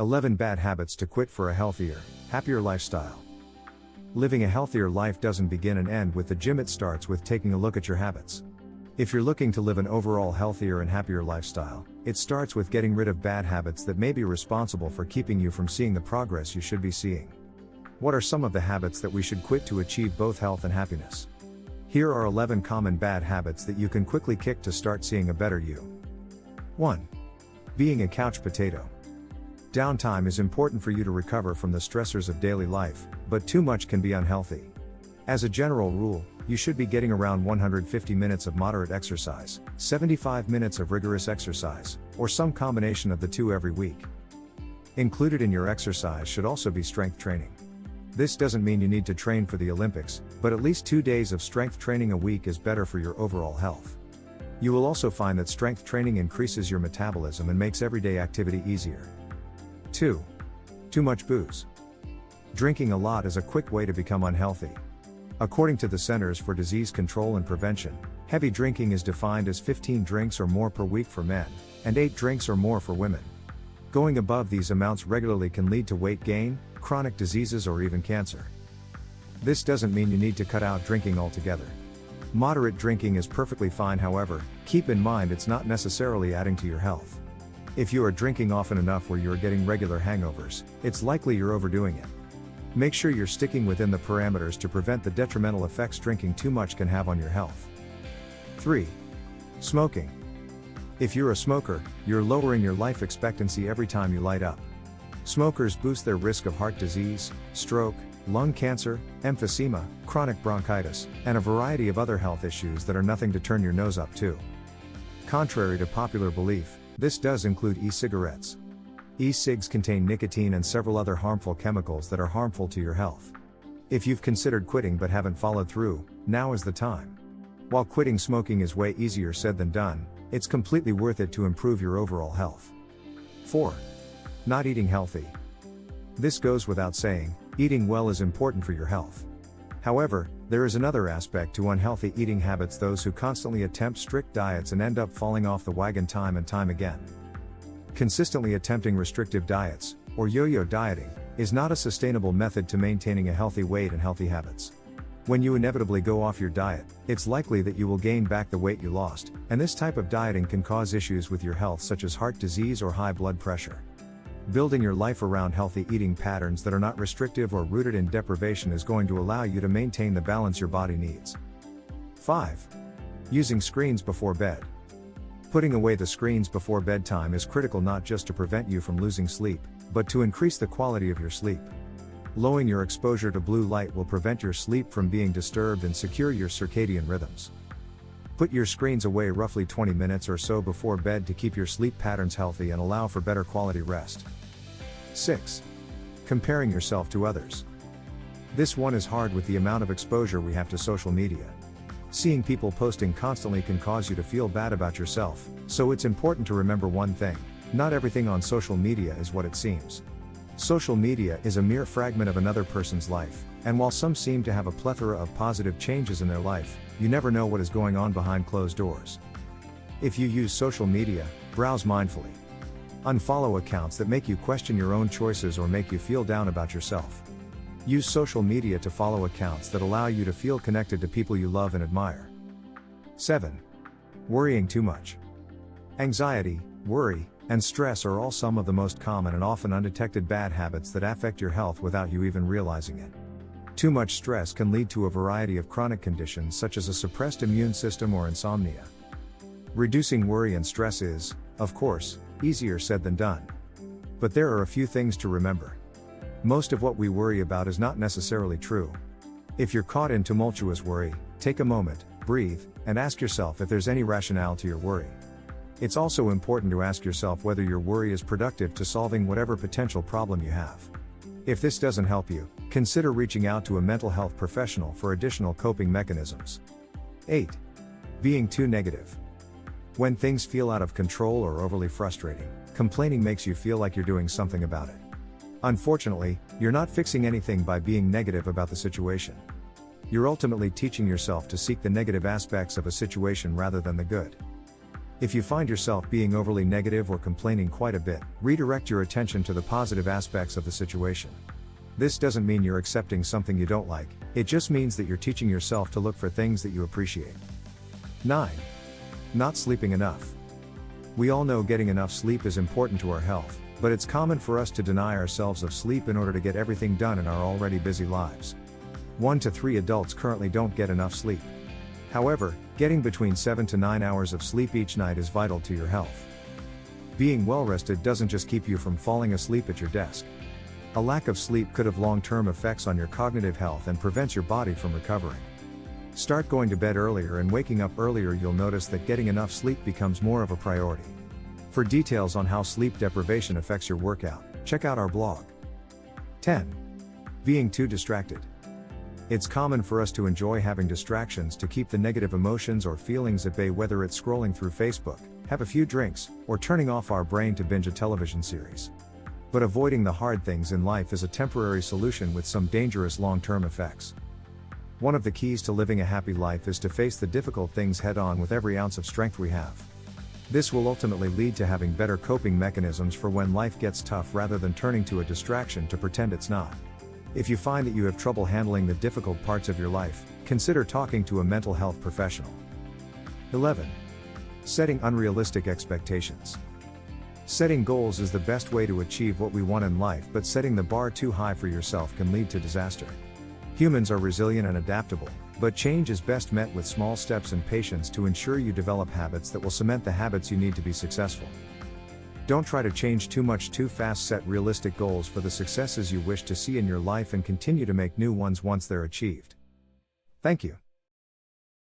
11 Bad Habits to Quit for a Healthier, Happier Lifestyle. Living a healthier life doesn't begin and end with the gym, it starts with taking a look at your habits. If you're looking to live an overall healthier and happier lifestyle, it starts with getting rid of bad habits that may be responsible for keeping you from seeing the progress you should be seeing. What are some of the habits that we should quit to achieve both health and happiness? Here are 11 common bad habits that you can quickly kick to start seeing a better you. 1. Being a couch potato. Downtime is important for you to recover from the stressors of daily life, but too much can be unhealthy. As a general rule, you should be getting around 150 minutes of moderate exercise, 75 minutes of rigorous exercise, or some combination of the two every week. Included in your exercise should also be strength training. This doesn't mean you need to train for the Olympics, but at least 2 days of strength training a week is better for your overall health. You will also find that strength training increases your metabolism and makes everyday activity easier. 2. Too much booze. Drinking a lot is a quick way to become unhealthy. According to the Centers for Disease Control and Prevention, heavy drinking is defined as 15 drinks or more per week for men, and 8 drinks or more for women. Going above these amounts regularly can lead to weight gain, chronic diseases, or even cancer. This doesn't mean you need to cut out drinking altogether. Moderate drinking is perfectly fine, however, keep in mind it's not necessarily adding to your health. If you are drinking often enough where you are getting regular hangovers, it's likely you're overdoing it. Make sure you're sticking within the parameters to prevent the detrimental effects drinking too much can have on your health. 3. Smoking. If you're a smoker, you're lowering your life expectancy every time you light up. Smokers boost their risk of heart disease, stroke, lung cancer, emphysema, chronic bronchitis, and a variety of other health issues that are nothing to turn your nose up to. Contrary to popular belief, this does include e-cigarettes. E-cigs contain nicotine and several other harmful chemicals that are harmful to your health. If you've considered quitting but haven't followed through, now is the time. While quitting smoking is way easier said than done, it's completely worth it to improve your overall health. 4. Not eating healthy. This goes without saying, eating well is important for your health. However, there is another aspect to unhealthy eating habits: those who constantly attempt strict diets and end up falling off the wagon time and time again. Consistently attempting restrictive diets, or yo-yo dieting, is not a sustainable method to maintaining a healthy weight and healthy habits. When you inevitably go off your diet, it's likely that you will gain back the weight you lost, and this type of dieting can cause issues with your health such as heart disease or high blood pressure. Building your life around healthy eating patterns that are not restrictive or rooted in deprivation is going to allow you to maintain the balance your body needs. 5. Using screens before bed. Putting away the screens before bedtime is critical, not just to prevent you from losing sleep, but to increase the quality of your sleep. Lowering your exposure to blue light will prevent your sleep from being disturbed and secure your circadian rhythms. Put your screens away roughly 20 minutes or so before bed to keep your sleep patterns healthy and allow for better quality rest. 6. Comparing yourself to others. This one is hard with the amount of exposure we have to social media. Seeing people posting constantly can cause you to feel bad about yourself, so it's important to remember one thing: not everything on social media is what it seems. Social media is a mere fragment of another person's life, and while some seem to have a plethora of positive changes in their life, you never know what is going on behind closed doors. If you use social media, browse mindfully. Unfollow accounts that make you question your own choices or make you feel down about yourself. Use social media to follow accounts that allow you to feel connected to people you love and admire. 7. Worrying too much. Anxiety, worry, and stress are all some of the most common and often undetected bad habits that affect your health without you even realizing it. Too much stress can lead to a variety of chronic conditions such as a suppressed immune system or insomnia. Reducing worry and stress is, of course, easier said than done. But there are a few things to remember. Most of what we worry about is not necessarily true. If you're caught in tumultuous worry, take a moment, breathe, and ask yourself if there's any rationale to your worry. It's also important to ask yourself whether your worry is productive to solving whatever potential problem you have. If this doesn't help you, consider reaching out to a mental health professional for additional coping mechanisms. 8. Being too negative. When things feel out of control or overly frustrating, complaining makes you feel like you're doing something about it. Unfortunately, you're not fixing anything by being negative about the situation. You're ultimately teaching yourself to seek the negative aspects of a situation rather than the good. If you find yourself being overly negative or complaining quite a bit, redirect your attention to the positive aspects of the situation. This doesn't mean you're accepting something you don't like, it just means that you're teaching yourself to look for things that you appreciate. 9. Not sleeping enough. We all know getting enough sleep is important to our health, but it's common for us to deny ourselves of sleep in order to get everything done in our already busy lives. 1 to 3 adults currently don't get enough sleep. However, getting between 7 to 9 hours of sleep each night is vital to your health. Being well rested doesn't just keep you from falling asleep at your desk. A lack of sleep could have long-term effects on your cognitive health and prevents your body from recovering. Start going to bed earlier and waking up earlier. You'll notice that getting enough sleep becomes more of a priority. For details on how sleep deprivation affects your workout, check out our blog. 10. Being too distracted. It's common for us to enjoy having distractions to keep the negative emotions or feelings at bay, whether it's scrolling through Facebook, have a few drinks, or turning off our brain to binge a television series. But avoiding the hard things in life is a temporary solution with some dangerous long-term effects. One of the keys to living a happy life is to face the difficult things head-on with every ounce of strength we have. This will ultimately lead to having better coping mechanisms for when life gets tough, rather than turning to a distraction to pretend it's not. If you find that you have trouble handling the difficult parts of your life, consider talking to a mental health professional. 11. Setting unrealistic expectations. Setting goals is the best way to achieve what we want in life, but setting the bar too high for yourself can lead to disaster. Humans are resilient and adaptable, but change is best met with small steps and patience to ensure you develop habits that will cement the habits you need to be successful. Don't try to change too much too fast. Set realistic goals for the successes you wish to see in your life and continue to make new ones once they're achieved. Thank you.